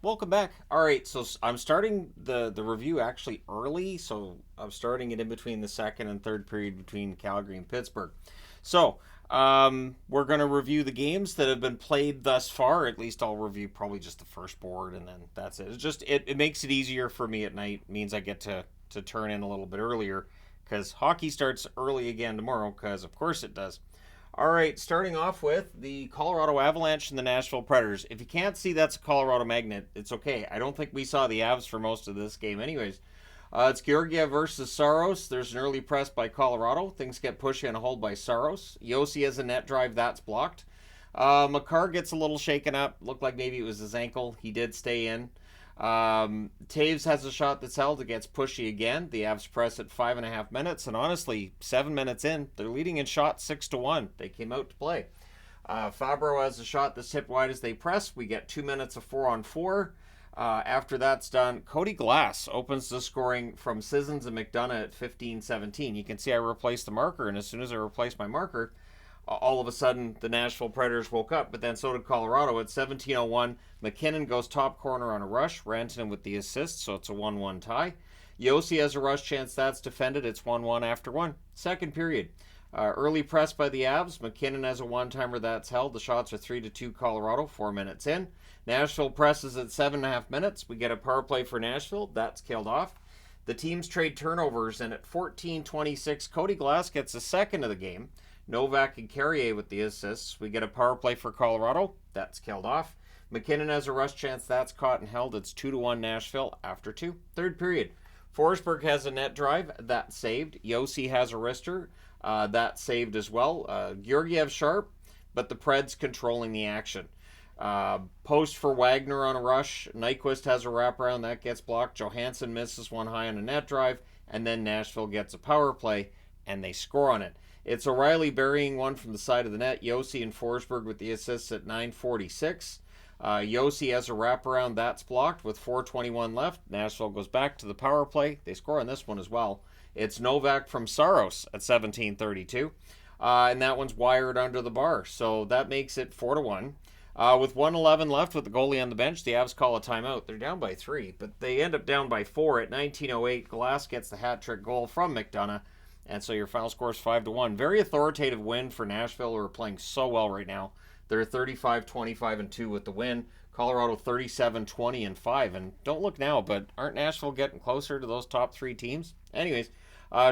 Welcome back. All right, so I'm starting the review actually early, so I'm starting it in between the second and third period between Calgary and Pittsburgh. So we're going to review the games that have been played thus far. At least I'll review probably just the first board, and then that's it. It makes it easier for me at night. It means I get to turn in a little bit earlier because hockey starts early again tomorrow. Because of course it does. All right, starting off with the Colorado Avalanche and the Nashville Predators. If you can't see that's a Colorado Magnet, it's okay. I don't think we saw the Avs for most of this game, anyways. It's Georgiev versus Saros. There's an early press by Colorado. Things get pushy and a hold by Saros. Yossi has a net drive that's blocked. Makar gets a little shaken up. Looked like maybe it was his ankle. He did stay in. Taves has a shot that's held. It gets pushy again. The Avs press at 5.5 minutes, and honestly, 7 minutes in, they're leading in shots 6-1. They came out to play. Fabro has a shot that's hit wide as they press. We get 2 minutes of 4-on-4. After that's done, Cody Glass opens the scoring from Sissons and McDonough at 15-17. You can see I replaced the marker, and as soon as I replaced my marker, all of a sudden the Nashville Predators woke up, but then so did Colorado at 17:01. McKinnon goes top corner on a rush. Rantanen with the assist, so it's a 1-1 tie. Yossi has a rush chance that's defended. It's 1-1 after one. Second period. Early press by the Avs. McKinnon has a one-timer that's held. The shots are 3-2 Colorado, 4 minutes in. Nashville presses at 7.5 minutes. We get a power play for Nashville. That's killed off. The teams trade turnovers, and at 14:26, Cody Glass gets a second of the game. Novak and Carrier with the assists. We get a power play for Colorado. That's killed off. McKinnon has a rush chance. That's caught and held. It's 2-1 Nashville after two. Third period. Forsberg has a net drive. That's saved. Yossi has a wrister. That's saved as well. Georgiev sharp, but the Preds controlling the action. Post for Wagner on a rush. Nyquist has a wraparound. That gets blocked. Johansson misses one high on a net drive. And then Nashville gets a power play, and they score on it. It's O'Reilly burying one from the side of the net. Yossi and Forsberg with the assists at 9:46. Yossi has a wraparound. That's blocked with 4:21 left. Nashville goes back to the power play. They score on this one as well. It's Novak from Saros at 17:32. And that one's wired under the bar. So that makes it 4-1. With 1:11 left with the goalie on the bench, the Avs call a timeout. They're down by 3, but they end up down by 4 at 19:08. Glass gets the hat-trick goal from McDonough. And so your final score is 5-1. Very authoritative win for Nashville, who are playing so well right now. They're 35-25-2 with the win. Colorado 37-20-5. And don't look now, but aren't Nashville getting closer to those top three teams? Anyways,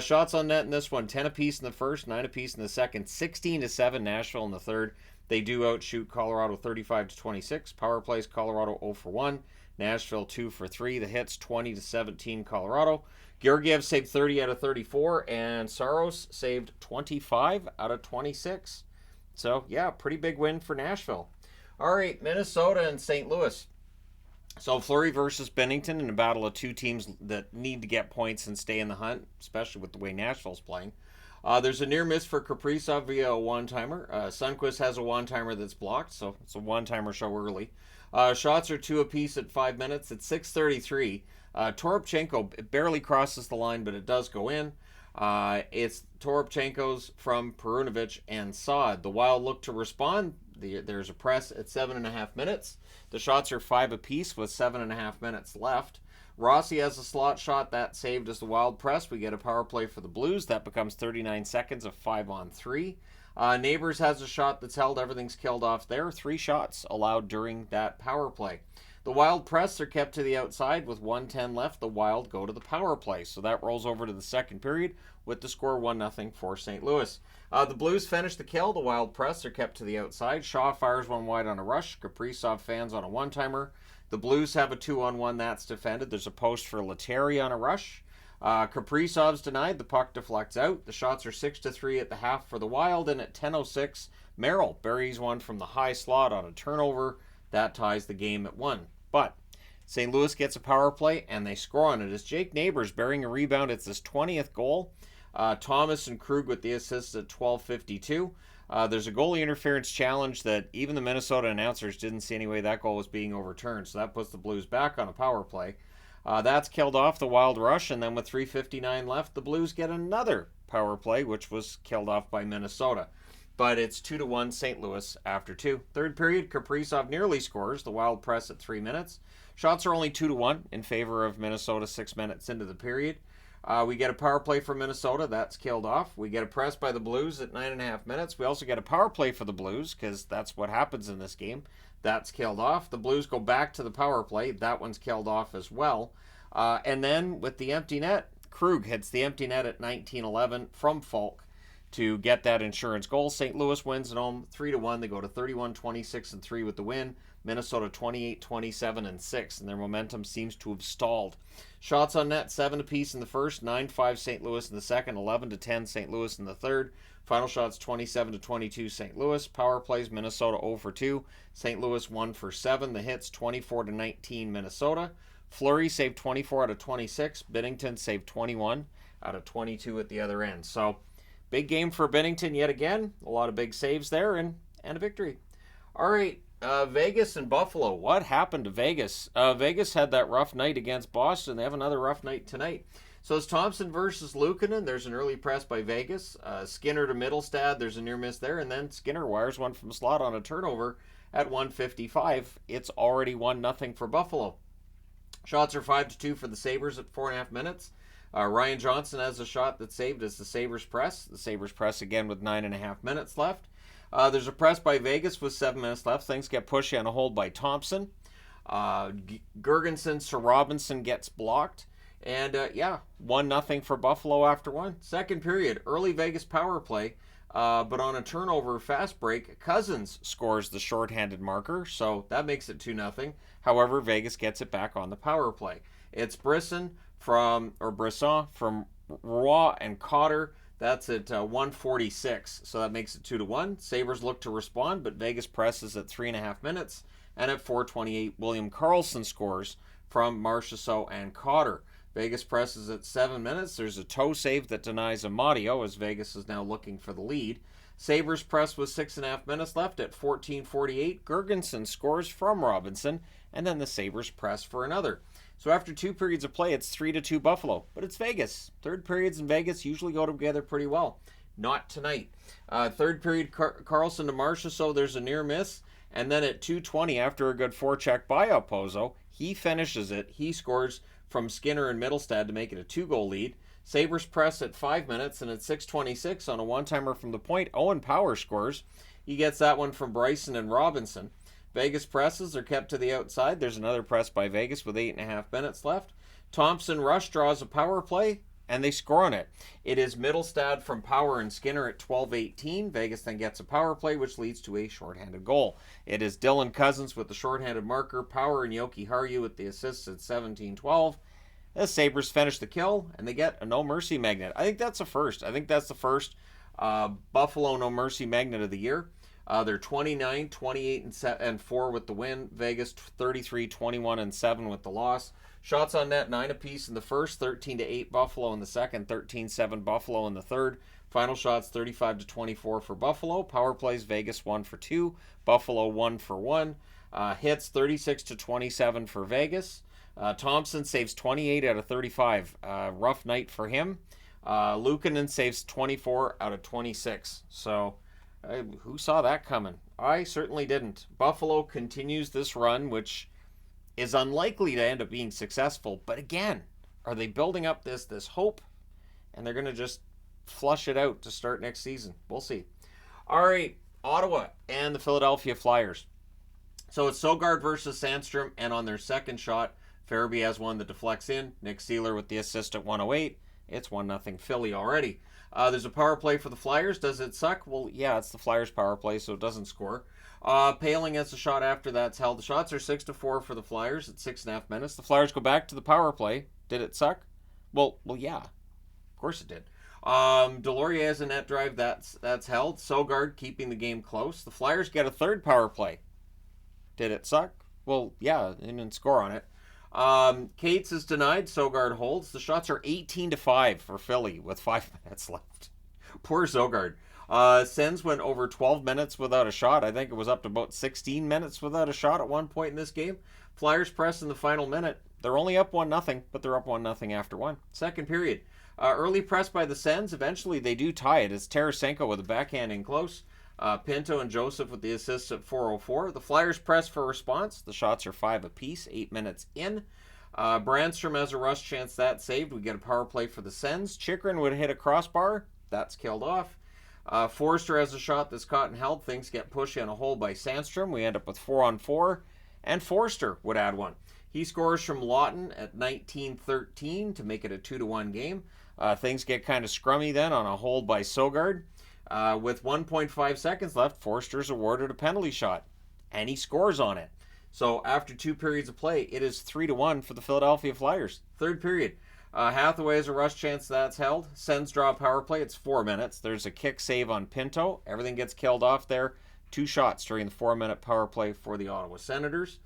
shots on net in this one: 10 apiece in the first, 9 apiece in the second, 16-7 Nashville in the third. They do outshoot Colorado 35-26. Power plays Colorado 0-for-1. Nashville 2-for-3. The hits 20-17 Colorado. Georgiev saved 30 out of 34, and Saros saved 25 out of 26. So, yeah, pretty big win for Nashville. All right, Minnesota and St. Louis. So, Fleury versus Bennington in a battle of two teams that need to get points and stay in the hunt, especially with the way Nashville's playing. There's a near miss for Kaprizov via a one-timer. Sundqvist has a one-timer that's blocked, so it's a one-timer show early. Shots are 2 apiece at 5 minutes. At 6:33. Toropchenko barely crosses the line, but it does go in. It's Toropchenko's from Perunovic and Saad. The Wild look to respond. There's a press at 7.5 minutes. The shots are 5 apiece with 7.5 minutes left. Rossi has a slot shot that saved as the Wild press. We get a power play for the Blues. That becomes 39 seconds of 5-on-3. Neighbors has a shot that's held. Everything's killed off there. 3 shots allowed during that power play. The Wild press are kept to the outside with 1:10 left. The Wild go to the power play. So that rolls over to the second period with the score 1-0 for St. Louis. The Blues finish the kill. The Wild press are kept to the outside. Shaw fires one wide on a rush. Kaprizov fans on a one-timer. The Blues have a 2-on-1 that's defended. There's a post for Lettieri on a rush. Kaprizov's denied. The puck deflects out. The shots are 6-3 at the half for the Wild. And at 10:06, Merrill buries one from the high slot on a turnover. That ties the game at 1. But St. Louis gets a power play, and they score on it as Jake Neighbors burying a rebound. It's his 20th goal. Thomas and Krug with the assists at 12:52. There's a goalie interference challenge that even the Minnesota announcers didn't see any way that goal was being overturned. So that puts the Blues back on a power play. That's killed off the Wild rush, and then with 3:59 left, the Blues get another power play, which was killed off by Minnesota. but it's 2-1 St. Louis after 2. Third period, Kaprizov nearly scores. The Wild press at 3 minutes. Shots are only 2-1 in favor of Minnesota 6 minutes into the period. We get a power play for Minnesota. That's killed off. We get a press by the Blues at 9.5 minutes. We also get a power play for the Blues because that's what happens in this game. That's killed off. The Blues go back to the power play. That one's killed off as well. And then with the empty net, Krug hits the empty net at 19:11 from Falk to get that insurance goal. St. Louis wins at home 3-1. They go to 31-26-3 with the win. Minnesota 28-27-6, and their momentum seems to have stalled. Shots on net 7 apiece in the first, 9-5 St. Louis in the second, 11-10 St. Louis in the third. Final shots 27-22 St. Louis. Power plays Minnesota 0 for 2. St. Louis 1 for 7. The hits 24-19 Minnesota. Fleury saved 24 out of 26. Binnington saved 21 out of 22 at the other end. So big game for Binnington yet again. A lot of big saves there and a victory. All right. Vegas and Buffalo. What happened to Vegas? Vegas had that rough night against Boston. They have another rough night tonight. So it's Thompson versus Luukkonen. There's an early press by Vegas. Skinner to Middlestad. There's a near miss there. And then Skinner wires one from slot on a turnover at 1:55. It's already 1-0 for Buffalo. Shots are 5-2 for the Sabres at 4.5 minutes. Ryan Johnson has a shot that's saved as the Sabres press. The Sabres press again with 9.5 minutes left. There's a press by Vegas with 7 minutes left. Things get pushy on a hold by Thompson. Gergensen to Robinson gets blocked. And 1-0 for Buffalo after one. Second period, early Vegas power play. But on a turnover fast break, Cousins scores the shorthanded marker. So that makes it 2-0. However, Vegas gets it back on the power play. It's Brisson from Roy and Cotter. That's at 1:46, so that makes it 2-1. Sabres look to respond, but Vegas presses at 3.5 minutes. And at 4:28, William Karlsson scores from Marchessault and Cotter. Vegas presses at 7 minutes. There's a toe save that denies Amadio as Vegas is now looking for the lead. Sabres press with 6.5 minutes left at 14:48. Gergensen scores from Robinson, and then the Sabres press for another. So after 2 periods of play, it's 3-2 Buffalo. But it's Vegas. Third periods in Vegas usually go together pretty well. Not tonight. Third period, Karlsson to Marchessault. There's a near miss. And then at 2:20, after a good forecheck by Okposo, he finishes it. He scores from Skinner and Middlestad to make it a 2-goal lead. Sabres press at 5 minutes, and at 6:26 on a one-timer from the point, Owen Power scores. He gets that one from Bryson and Robinson. Vegas presses are kept to the outside. There's another press by Vegas with 8.5 minutes left. Thompson Rush draws a power play, and they score on it. It is Middlestad from Power and Skinner at 12:18. Vegas then gets a power play, which leads to a shorthanded goal. It is Dylan Cousins with the shorthanded marker, Power and Yoki Haru with the assists at 17:12. The Sabres finish the kill, and they get a no mercy magnet. I think that's a first. I think that's the first Buffalo no mercy magnet of the year. They're 29, 28, and 4 with the win. Vegas 33, 21, and 7 with the loss. Shots on net 9 apiece in the first, 13-8 Buffalo in the second, 13-7 Buffalo in the third. Final shots 35-24 for Buffalo. Power plays Vegas 1 for 2, Buffalo 1 for 1. Hits 36-27 for Vegas. Thompson saves 28 out of 35. Rough night for him. Luukkonen saves 24 out of 26. So who saw that coming? I certainly didn't. Buffalo continues this run, which is unlikely to end up being successful. But again, are they building up this hope? And they're going to just flush it out to start next season. We'll see. All right, Ottawa and the Philadelphia Flyers. So it's Sogard versus Sandstrom, and on their second shot, Farabee has one that deflects in. Nick Seeler with the assist at 1:08. It's 1-0 Philly already. There's a power play for the Flyers. Does it suck? Well, yeah, it's the Flyers power play, so it doesn't score. Paling gets a shot after that's held. The shots are 6-4 for the Flyers at 6.5 minutes. The Flyers go back to the power play. Did it suck? Well, yeah. Of course it did. Delorier has a net drive. That's held. Sogard keeping the game close. The Flyers get a third power play. Did it suck? Well, yeah, they didn't score on it. Cates is denied. Sogard holds. The shots are 18-5 for Philly with 5 minutes left. Poor Sogard. Sens went over 12 minutes without a shot. I think it was up to about 16 minutes without a shot at one point in this game. Flyers press in the final minute. They're only up 1-0, but they're up 1-0 after one. Second period. Early press by the Sens. Eventually they do tie it. It's Tarasenko with a backhand in close. Pinto and Joseph with the assists at 4:04. The Flyers press for response. The shots are 5 apiece, 8 minutes in. Brandstrom has a rush chance, that saved. We get a power play for the Sens. Chychrun would hit a crossbar. That's killed off. Forster has a shot that's caught and held. Things get pushy on a hole by Sandstrom. We end up with 4-on-4. And Forster would add one. He scores from Lawton at 19-13 to make it a 2-1 game. Things get kind of scrummy then on a hold by Sogard. With 1.5 seconds left, Forster's awarded a penalty shot. And he scores on it. So after 2 periods of play, it is 3-1 for the Philadelphia Flyers. Third period. Hathaway has a rush chance, that's held. Sens draw a power play. It's 4 minutes. There's a kick save on Pinto. Everything gets killed off there. 2 shots during the 4-minute power play for the Ottawa Senators.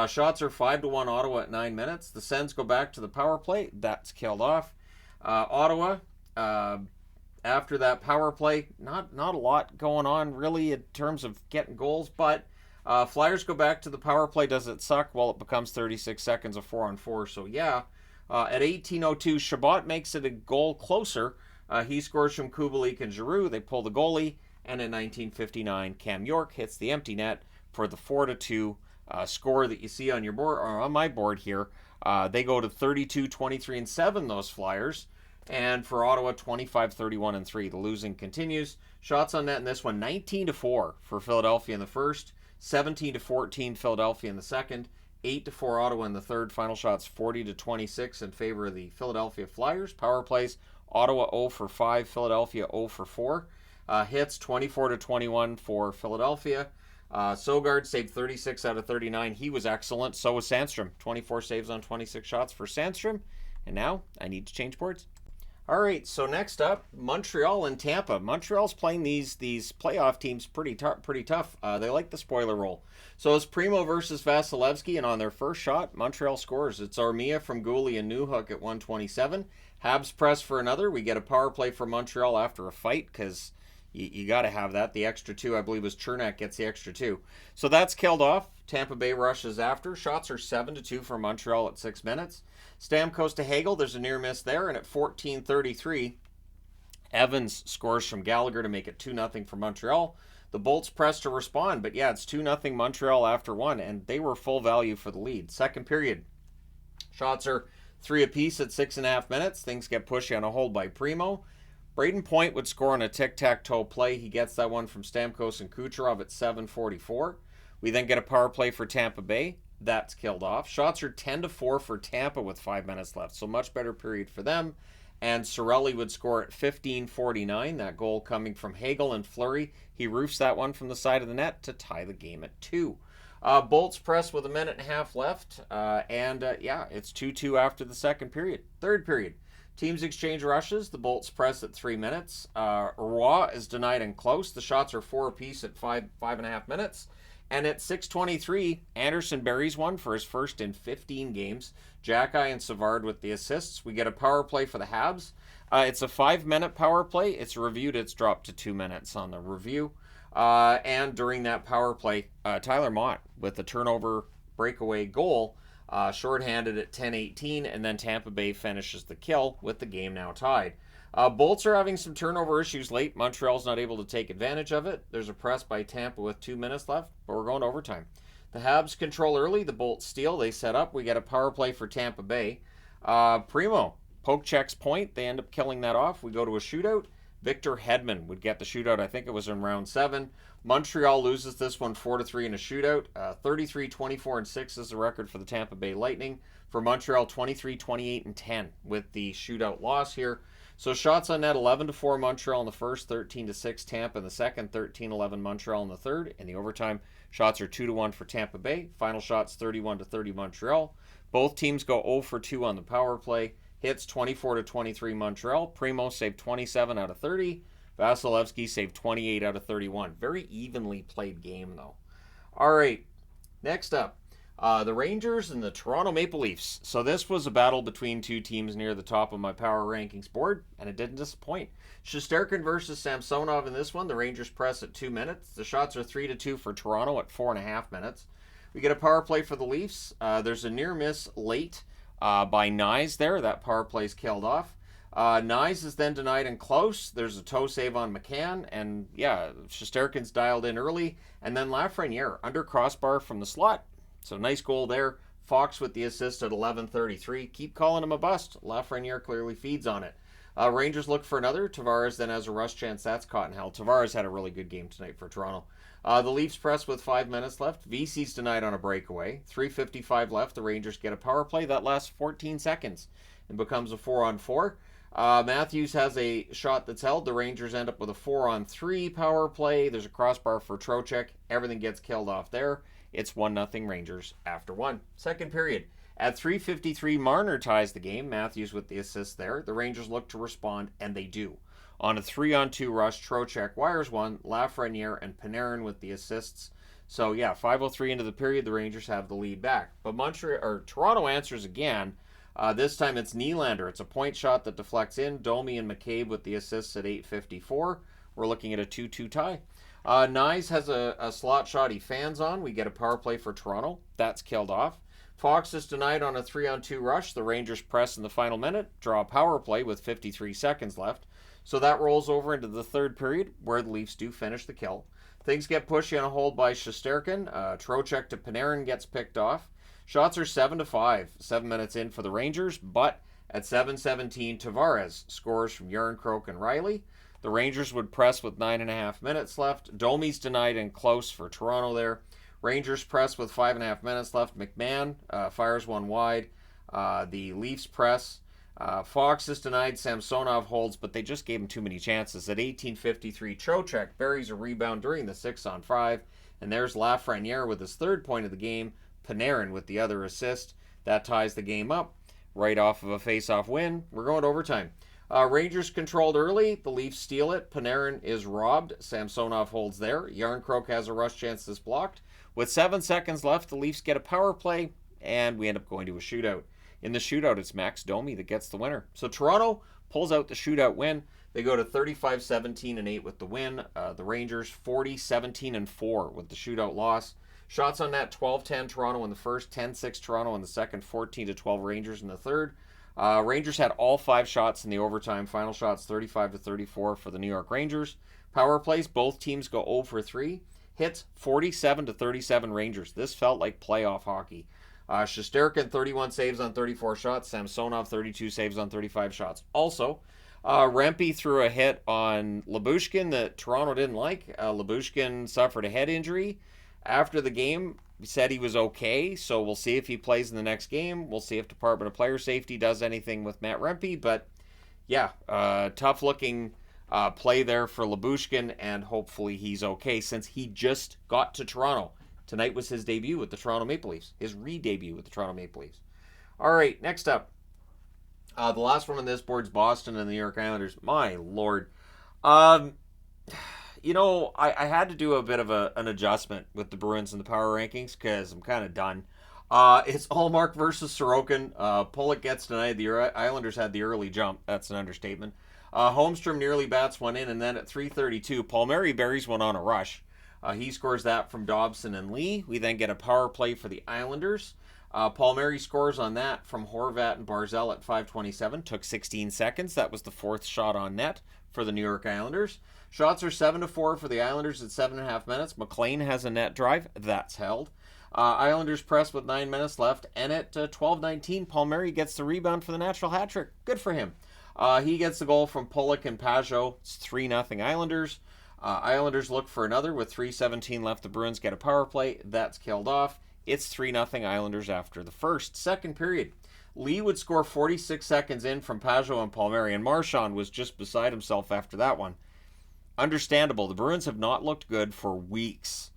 Shots are 5-1 Ottawa at 9 minutes. The Sens go back to the power play. That's killed off. Ottawa, after that power play, not a lot going on really in terms of getting goals, but Flyers go back to the power play. Does it suck? Well, it becomes 36 seconds of 4-on-4. So yeah, at 18:02, Chabot makes it a goal closer. He scores from Kubalik and Giroux. They pull the goalie. And in 19:59, Cam York hits the empty net for the 4-2 score that you see on your board, or on my board here. They go to 32, 23, and 7, those Flyers. And for Ottawa, 25, 31, and 3. The losing continues. Shots on net in this one, 19-4 for Philadelphia in the first, 17-14 Philadelphia in the second, 8-4 Ottawa in the third. Final shots 40-26 in favor of the Philadelphia Flyers. Power plays, Ottawa 0 for 5, Philadelphia 0 for 4. Hits 24-21 for Philadelphia. Sogard saved 36 out of 39. He was excellent. So was Sandstrom. 24 saves on 26 shots for Sandstrom. And now I need to change boards. All right, so next up, Montreal and Tampa. Montreal's playing these playoff teams pretty tough. They like the spoiler role. So it's Primo versus Vasilevsky, and on their first shot, Montreal scores. It's Armia from Gooley and Newhook at 1:27. Habs press for another. We get a power play for Montreal after a fight because you got to have that. The extra 2, I believe, was Chernak gets the extra 2. So that's killed off. Tampa Bay rushes after. Shots are 7-2 for Montreal at 6 minutes. Stamkos to Hagel. There's a near miss there. And at 14:33, Evans scores from Gallagher to make it 2-0 for Montreal. The Bolts press to respond. But yeah, it's 2-0 Montreal after 1. And they were full value for the lead. Second period. Shots are 3 apiece at 6.5 minutes. Things get pushy on a hold by Primo. Braden Point would score on a tic-tac-toe play. He gets that one from Stamkos and Kucherov at 7:44. We then get a power play for Tampa Bay. That's killed off. Shots are 10-4 for Tampa with 5 minutes left. So much better period for them. And Cirelli would score at 15:49. That goal coming from Hagel and Fleury. He roofs that one from the side of the net to tie the game at 2. Bolts press with 1.5 minutes left. Yeah, it's 2-2 after the second period. Third period. Teams exchange rushes. The Bolts press at 3 minutes. Roy is denied and close. The shots are 4 apiece at 5.5 minutes. And at 6:23, Anderson buries one for his first in 15 games. Xhekaj and Savard with the assists. We get a power play for the Habs. It's a 5-minute power play. It's reviewed. It's dropped to 2 minutes on the review. And during that power play, Tyler Mott with the turnover breakaway goal, shorthanded at 10:18, and then Tampa Bay finishes the kill with the game now tied. Bolts are having some turnover issues late. Montreal's not able to take advantage of it. There's a press by Tampa with 2 minutes left, but we're going to overtime. The Habs control early. The Bolts steal. They set up. We get a power play for Tampa Bay. Primo poke checks Point. They end up killing that off. We go to a shootout. Victor Hedman would get the shootout. I think it was in round 7. Montreal loses this one 4-3 in a shootout. 33, 24, and 6 is the record for the Tampa Bay Lightning. For Montreal, 23, 28, and 10 with the shootout loss here. So shots on net, 11-4 Montreal in the first, 13-6 Tampa in the second, 13-11 Montreal in the third. In the overtime, shots are 2-1 for Tampa Bay. Final shots 31-30 Montreal. Both teams go 0 for 2 on the power play. Hits 24-23 Montreal. Primo saved 27 out of 30. Vasilevsky saved 28 out of 31. Very evenly played game, though. All right, next up, the Rangers and the Toronto Maple Leafs. So this was a battle between two teams near the top of my power rankings board, and it didn't disappoint. Shesterkin versus Samsonov in this one. The Rangers press at 2 minutes. The shots are 3-2 for Toronto at 4.5 minutes. We get a power play for the Leafs. There's a near miss late by Nyes there. That power play's killed off. Nyes is then denied in close. There's a toe save on McCann, and yeah, Shesterkin's dialed in early, and then Lafreniere under crossbar from the slot. So nice goal there. Fox with the assist at 11:33. Keep calling him a bust. Lafreniere clearly feeds on it. Rangers look for another. Tavares then has a rush chance. That's caught in hell. Tavares had a really good game tonight for Toronto. The Leafs press with 5 minutes left. VC's denied on a breakaway. 3:55 left. The Rangers get a power play. That lasts 14 seconds and becomes a 4-on-4. Matthews has a shot that's held. The Rangers end up with a 4-on-3 power play. There's a crossbar for Trocheck. Everything gets killed off there. It's 1-0 Rangers after 1. Second period. At 3:53, Marner ties the game. Matthews with the assist there. The Rangers look to respond, and they do. On a 3-on-2 rush, Trocheck wires one. Lafreniere and Panarin with the assists. So, yeah, 5:03 into the period, the Rangers have the lead back. But Toronto answers again. This time it's Nylander. It's a point shot that deflects in. Domi and McCabe with the assists at 8:54. We're looking at a 2-2 tie. Nyes has a slot shot he fans on. We get a power play for Toronto. That's killed off. Fox is denied on a 3-on-2 rush. The Rangers press in the final minute, draw a power play with 53 seconds left. So that rolls over into the third period, where the Leafs do finish the kill. Things get pushy on a hold by Shesterkin. Trocheck to Panarin gets picked off. Shots are 7-5, 7 minutes in for the Rangers, but at 7:17, Tavares scores from Yarncroke and Riley. The Rangers would press with 9.5 minutes left. Domi's denied in close for Toronto there. Rangers press with 5.5 minutes left. McMahon fires one wide. The Leafs press. Fox is denied. Samsonov holds, but they just gave him too many chances. At 18:53, Trocheck buries a rebound during the 6-on-5. And there's Lafreniere with his third point of the game. Panarin with the other assist. That ties the game up. Right off of a face-off win. We're going to overtime. Rangers controlled early. The Leafs steal it. Panarin is robbed. Samsonov holds there. Yarncroke has a rush chance that's blocked. With 7 seconds left, the Leafs get a power play, and we end up going to a shootout. In the shootout, it's Max Domi that gets the winner. So Toronto pulls out the shootout win. They go to 35-17-8 with the win. The Rangers 40-17-4 with the shootout loss. Shots on net, 12-10 Toronto in the first, 10-6 Toronto in the second, 14-12 Rangers in the third. Rangers had all 5 shots in the overtime. Final shots 35-34 for the New York Rangers. Power plays, both teams go 0 for 3. Hits 47-37 Rangers. This felt like playoff hockey. Shesterkin 31 saves on 34 shots. Samsonov 32 saves on 35 shots. Also, Rempe threw a hit on Lyubushkin that Toronto didn't like. Lyubushkin suffered a head injury. After the game, he said he was okay, so we'll see if he plays in the next game. We'll see if Department of Player Safety does anything with Matt Rempe. But, yeah, tough-looking play there for Lyubushkin, and hopefully he's okay since he just got to Toronto. Tonight was his debut with the Toronto Maple Leafs, his re-debut with the Toronto Maple Leafs. All right, next up. The last one on this board's Boston and the New York Islanders. My Lord. You know, I had to do a bit of an adjustment with the Bruins and the power rankings because I'm kind of done. It's Ullmark versus Sorokin. Pulock gets denied. The Islanders had the early jump. That's an understatement. Holmstrom nearly bats one in, and then at 3:32, Palmieri buries one on a rush. He scores that from Dobson and Lee. We then get a power play for the Islanders. Palmieri scores on that from Horvat and Barzal at 5:27. Took 16 seconds. That was the 4th shot on net for the New York Islanders. Shots are 7-4 for the Islanders at 7.5 minutes. McLean has a net drive. That's held. Islanders press with 9 minutes left. And at 12:19, Palmieri gets the rebound for the natural hat trick. Good for him. He gets the goal from Pulock and Pajot. It's 3-0 Islanders. Islanders look for another with 3:17 left. The Bruins get a power play. That's killed off. It's 3-0 Islanders after the first. Second period. Lee would score 46 seconds in from Pajot and Palmieri, and Marchand was just beside himself after that one. Understandable. The Bruins have not looked good for weeks.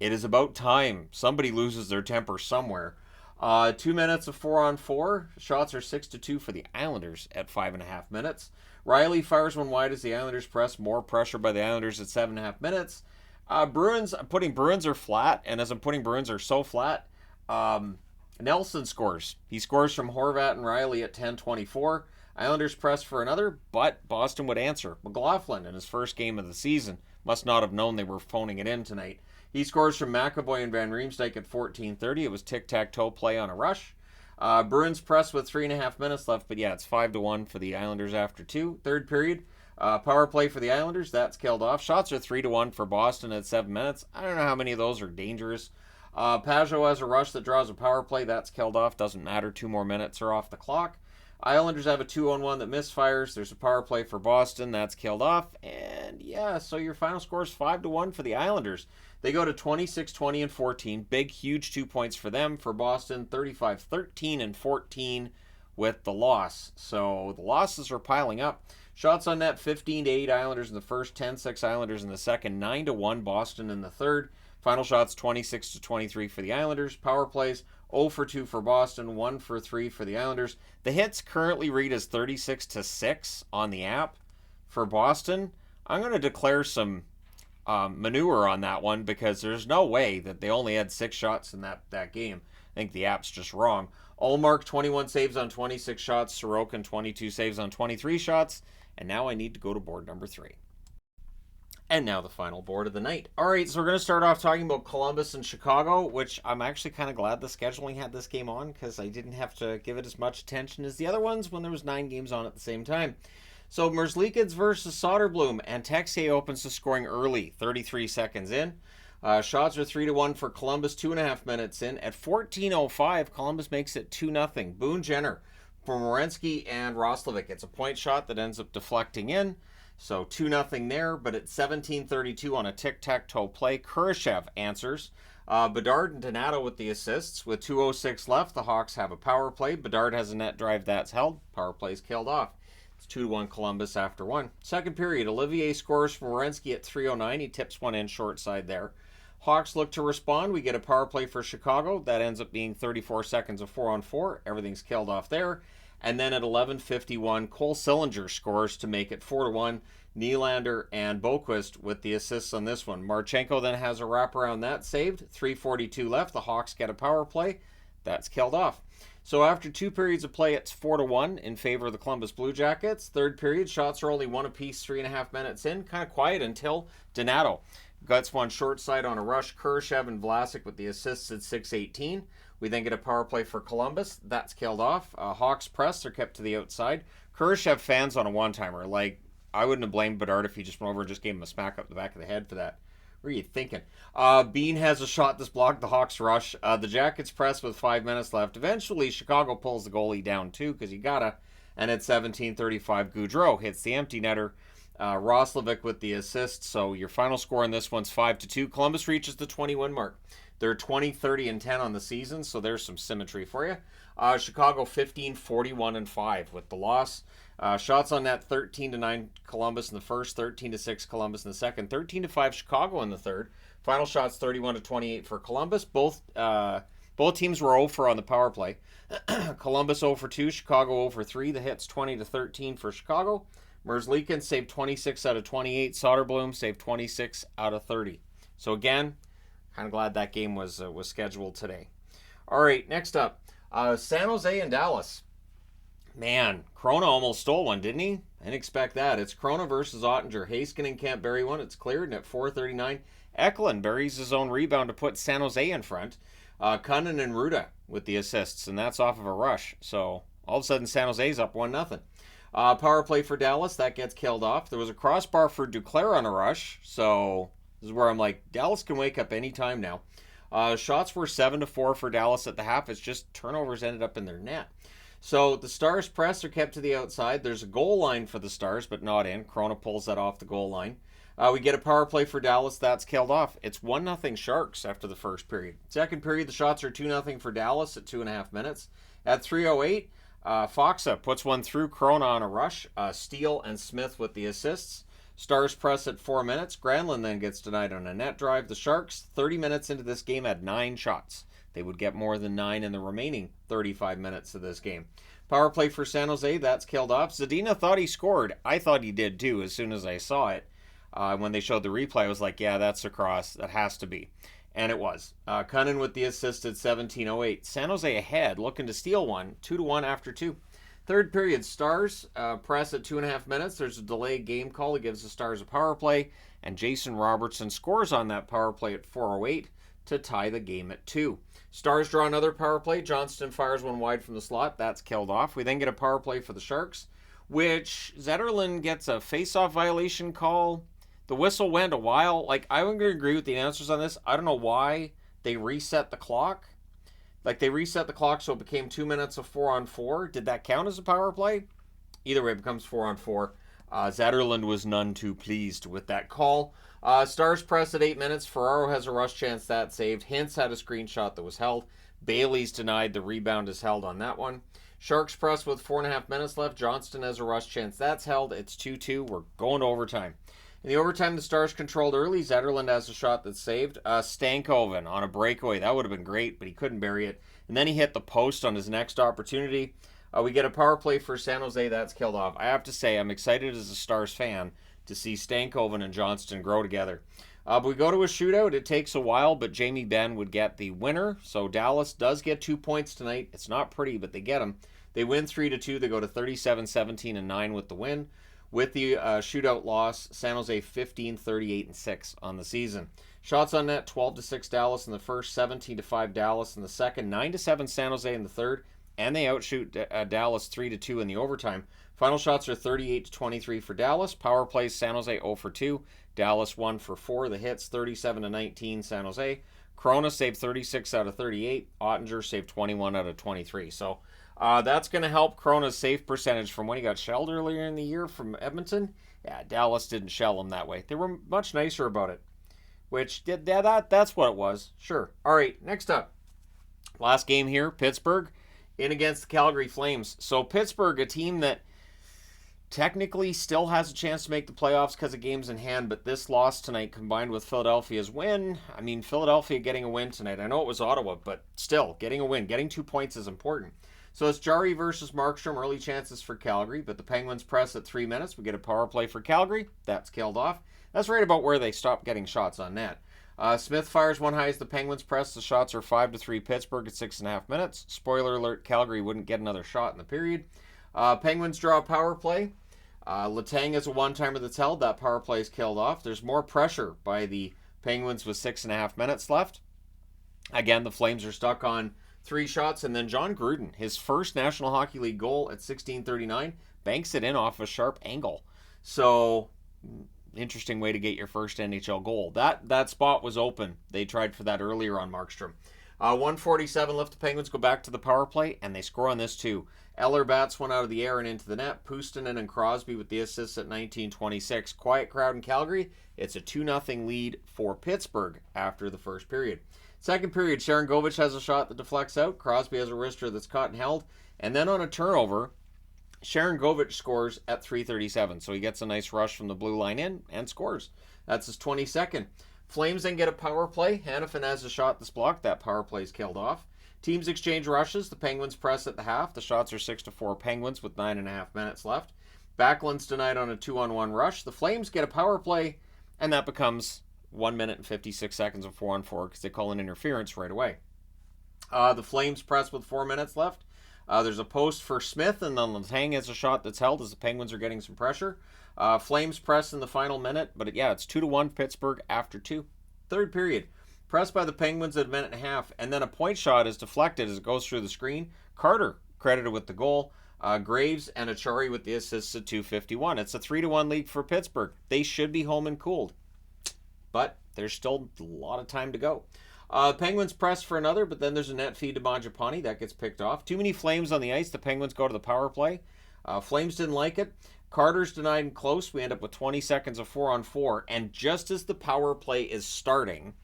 It is about time somebody loses their temper somewhere. 2 minutes of 4-on-4. Shots are 6-2 for the Islanders at 5.5 minutes. Riley fires one wide as the Islanders press. More pressure by the Islanders at 7.5 minutes. Bruins, I'm putting Bruins are flat, and as I'm putting Bruins are so flat, Nelson scores. He scores from Horvat and Riley at 10:24. Islanders press for another, but Boston would answer. McLaughlin in his first game of the season must not have known they were phoning it in tonight. He scores from McAvoy and Van Riemsdyk at 14:30. It was tic-tac-toe play on a rush. Bruins press with 3.5 minutes left, but yeah, it's 5-1 for the Islanders after 2. Third period, power play for the Islanders, that's killed off. Shots are 3-1 for Boston at 7 minutes. I don't know how many of those are dangerous. Pajot has a rush that draws a power play, that's killed off. Doesn't matter, 2 more minutes are off the clock. Islanders have a 2-on-1 that misfires. There's a power play for Boston. That's killed off. And yeah, so your final score is 5-1 for the Islanders. They go to 26, 20, and 14. Big, huge 2 points for them. For Boston, 35, 13, and 14 with the loss. So the losses are piling up. Shots on net, 15-8 Islanders in the first, 10-6 Islanders in the second, 9-1 Boston in the third. Final shots, 26-23 for the Islanders. Power plays, 0 for 2 for Boston, 1 for 3 for the Islanders. The hits currently read as 36-6 on the app for Boston. I'm going to declare some manure on that one because there's no way that they only had 6 shots in that game. I think the app's just wrong. Ullmark, 21 saves on 26 shots. Sorokin, 22 saves on 23 shots. And now I need to go to board number 3. And now the final board of the night. All right, so we're going to start off talking about Columbus and Chicago, which I'm actually kind of glad the scheduling had this game on because I didn't have to give it as much attention as the other ones when there was 9 games on at the same time. So Merzlikins versus Soderblom, and Texier opens the scoring early, 33 seconds in. Shots are 3-1 for Columbus, 2.5 minutes in. At 14:05, Columbus makes it 2-0. Boone Jenner for Werenski and Roslovic. It's a point shot that ends up deflecting in. So 2-0 there, but at 17:32 on a tic-tac-toe play, Kurashev answers. Bedard and Donato with the assists. With 2:06 left, the Hawks have a power play. Bedard has a net drive that's held. Power play's killed off. It's 2-1 Columbus after 1. Second period, Olivier scores for Werenski at 3:09. He tips one in short side there. Hawks look to respond. We get a power play for Chicago. That ends up being 34 seconds of 4-on-4. Everything's killed off there. And then at 11:51, Cole Sillinger scores to make it 4-1. Nylander and Boquist with the assists on this one. Marchenko then has a wraparound that saved. 3:42 left. The Hawks get a power play. That's killed off. So after 2 periods of play, it's 4-1 in favor of the Columbus Blue Jackets. Third period, shots are only 1 apiece, 3.5 minutes in. Kind of quiet until Donato gets one short side on a rush. Kurashev and Vlasic with the assists at 6:18. We then get a power play for Columbus. That's killed off. Hawks press. They're kept to the outside. Kurashev fans on a one-timer. Like, I wouldn't have blamed Bedard if he just went over and just gave him a smack up the back of the head for that. What are you thinking? Bean has a shot that's blocked. The Hawks rush. The Jackets press with 5 minutes left. Eventually, Chicago pulls the goalie down too because you gotta. And at 17:35, Gaudreau hits the empty netter. Roslovic with the assist. So your final score in this one's 5-2. Columbus reaches the 20-win mark. They're 20, 30, and 10 on the season, so there's some symmetry for you. Chicago 15, 41, and 5 with the loss. Shots on net 13-9 Columbus in the first, 13-6 Columbus in the second, 13-5 Chicago in the third. Final shots 31-28 for Columbus. Both teams were 0 for on the power play. Columbus 0 for 2, Chicago 0 for 3. The hits 20-13 for Chicago. Merzlikins saved 26 out of 28. Soderblom saved 26 out of 30. So again, kind of glad that game was scheduled today. All right, next up, San Jose and Dallas. Man, Krona almost stole one, didn't he? I didn't expect that. It's Krona versus Ottinger. Haskin can't bury one. It's cleared, and at 4:39, Eklund buries his own rebound to put San Jose in front. Cunnin and Ruda with the assists, and that's off of a rush. So all of a sudden, San Jose's up 1-0. Power play for Dallas. That gets killed off. There was a crossbar for Duclair on a rush, so this is where I'm like, Dallas can wake up any time now. Shots were 7-4 for Dallas at the half. It's just turnovers ended up in their net. So the Stars press are kept to the outside. There's a goal line for the Stars, but not in. Krona pulls that off the goal line. We get a power play for Dallas. That's killed off. It's 1-0 Sharks after the first period. Second period, the shots are 2-0 for Dallas at 2.5 minutes. At 3:08, Foxa puts one through Krona on a rush. Steele and Smith with the assists. Stars press at 4 minutes. Granlund then gets denied on a net drive. The Sharks, 30 minutes into this game, had 9 shots. They would get more than 9 in the remaining 35 minutes of this game. Power play for San Jose, that's killed off. Zadina thought he scored. I thought he did too as soon as I saw it. When they showed the replay, I was like, yeah, that's a cross. That has to be. And it was. Cunnin with the assist at 17:08. San Jose ahead, looking to steal one. 2-1 after 2. Third period, Stars press at 2.5 minutes. There's a delayed game call that gives the Stars a power play, and Jason Robertson scores on that power play at 4:08 to tie the game at 2. Stars draw another power play. Johnston fires one wide from the slot. That's killed off. We then get a power play for the Sharks, which Zetterlund gets a face-off violation call. The whistle went a while. Like, I'm going to agree with the announcers on this. I don't know why they reset the clock. Like, they reset the clock so it became 2 minutes of 4-on-4. Did that count as a power play? Either way, it becomes 4-on-4. Zetterlund was none too pleased with that call. Stars press at 8 minutes. Ferraro has a rush chance, that saved. Hintz had a screenshot that was held. Bailey's denied. The rebound is held on that one. Sharks press with 4.5 minutes left. Johnston has a rush chance, that's held. It's 2-2. We're going to overtime. In the overtime, the Stars controlled early. Zetterlund has a shot that's saved. Stankoven on a breakaway. That would have been great, but he couldn't bury it. And then he hit the post on his next opportunity. We get a power play for San Jose. That's killed off. I have to say, I'm excited as a Stars fan to see Stankoven and Johnston grow together. But we go to a shootout. It takes a while, but Jamie Benn would get the winner. So Dallas does get 2 points tonight. It's not pretty, but they get them. They win 3-2. They go to 37-17-9 with the win. With the shootout loss, San Jose 15-38-6 on the season. Shots on net, 12-6 Dallas in the first, 17-5 Dallas in the second, 9-7 San Jose in the third, and they outshoot Dallas 3-2 in the overtime. Final shots are 38-23 for Dallas. Power plays, San Jose 0 for 2. Dallas 1 for 4. The hits, 37-19 San Jose. Corona saved 36 out of 38. Ottinger saved 21 out of 23. So that's going to help Corona's save percentage from when he got shelled earlier in the year from Edmonton. Yeah, Dallas didn't shell him that way. They were much nicer about it, which that's what it was. Sure. All right, next up. Last game here, Pittsburgh in against the Calgary Flames. So Pittsburgh, a team that technically still has a chance to make the playoffs because of games in hand, but this loss tonight combined with Philadelphia's win, I mean, Philadelphia getting a win tonight. I know it was Ottawa, but still, getting a win, getting 2 points is important. So it's Jarry versus Markstrom, early chances for Calgary, but the Penguins press at 3 minutes. We get a power play for Calgary. That's killed off. That's right about where they stopped getting shots on net. Smith fires one high as the Penguins press. The shots are 5-3 Pittsburgh at 6.5 minutes. Spoiler alert, Calgary wouldn't get another shot in the period. Penguins draw a power play. Letang is a one-timer that's held. That power play is killed off. There's more pressure by the Penguins with 6.5 minutes left. Again, the Flames are stuck on 3 shots, and then John Gruden, his first National Hockey League goal at 16:39, banks it in off a sharp angle. So, interesting way to get your first NHL goal. That spot was open. They tried for that earlier on Markstrom. 1:47 left. The Penguins go back to the power play, and they score on this too. Eller bats one out of the air and into the net. Puustinen and Crosby with the assists at 19:26. Quiet crowd in Calgary. It's a 2-0 lead for Pittsburgh after the first period. Second period, Sharon Govich has a shot that deflects out. Crosby has a wrister that's caught and held. And then on a turnover, Sharon Govich scores at 3:37. So he gets a nice rush from the blue line in and scores. That's his 22nd. Flames then get a power play. Hanifin has a shot that's blocked. That power play is killed off. Teams exchange rushes. The Penguins press at the half. The shots are 6-4 Penguins with 9.5 minutes left. Backlund's denied on a 2-on-1 rush. The Flames get a power play, and that becomes 1 minute and 56 seconds of 4-on-4 because they call an interference right away. The Flames press with 4 minutes left. There's a post for Smith, and then Letang has a shot that's held as the Penguins are getting some pressure. Flames press in the final minute, but it's 2-1 Pittsburgh after 2. Third period. Pressed by the Penguins at a minute and a half, and then a point shot is deflected as it goes through the screen. Carter credited with the goal. Graves and Achari with the assists at 2:51. It's a 3-1 lead for Pittsburgh. They should be home and cooled, but there's still a lot of time to go. Penguins press for another, but then there's a net feed to Mangiapane. That gets picked off. Too many Flames on the ice. The Penguins go to the power play. Flames didn't like it. Carter's denied and close. We end up with 20 seconds of 4-on-4, and just as the power play is starting,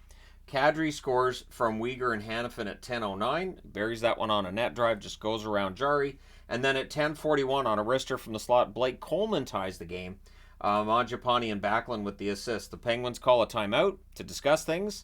Kadri scores from Uyghur and Hanifin at 10:09. Buries that one on a net drive, just goes around Jarry. And then at 10:41 on a wrister from the slot, Blake Coleman ties the game. Mangiapane and Backlund with the assist. The Penguins call a timeout to discuss things.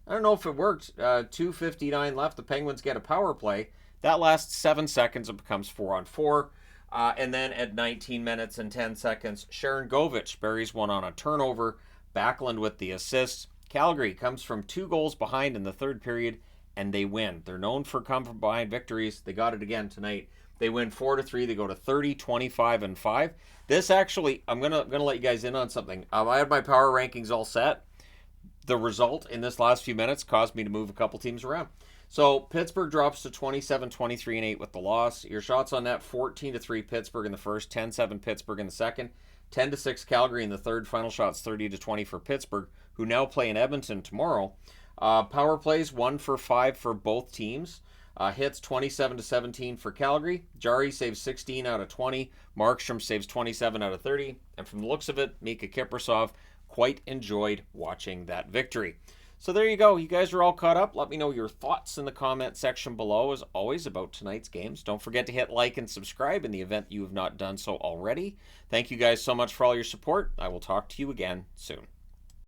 I don't know if it worked. 2:59 left. The Penguins get a power play. That lasts 7 seconds. It becomes 4-on-4. And then at 19 minutes and 10 seconds, Sharon Govich buries one on a turnover. Backlund with the assist. Calgary comes from 2 goals behind in the third period, and they win. They're known for come from behind victories. They got it again tonight. They win 4-3. They go to 30, 25, and 5. This actually, I'm gonna let you guys in on something. I had my power rankings all set. the result in this last few minutes caused me to move a couple teams around. So Pittsburgh drops to 27, 23, and 8 with the loss. Your shots on net: 14-3 Pittsburgh in the first, 10-7 Pittsburgh in the second, 10-6 Calgary in the third. Final shots: 30-20 for Pittsburgh, who now play in Edmonton tomorrow. Power plays: 1 for 5 for both teams. Hits: 27-17 for Calgary. Jari saves 16 out of 20. Markstrom saves 27 out of 30. And from the looks of it, Mika Kiprasov quite enjoyed watching that victory. So there you go. You guys are all caught up. Let me know your thoughts in the comment section below, as always, about tonight's games. Don't forget to hit like and subscribe in the event you have not done so already. Thank you guys so much for all your support. I will talk to you again soon.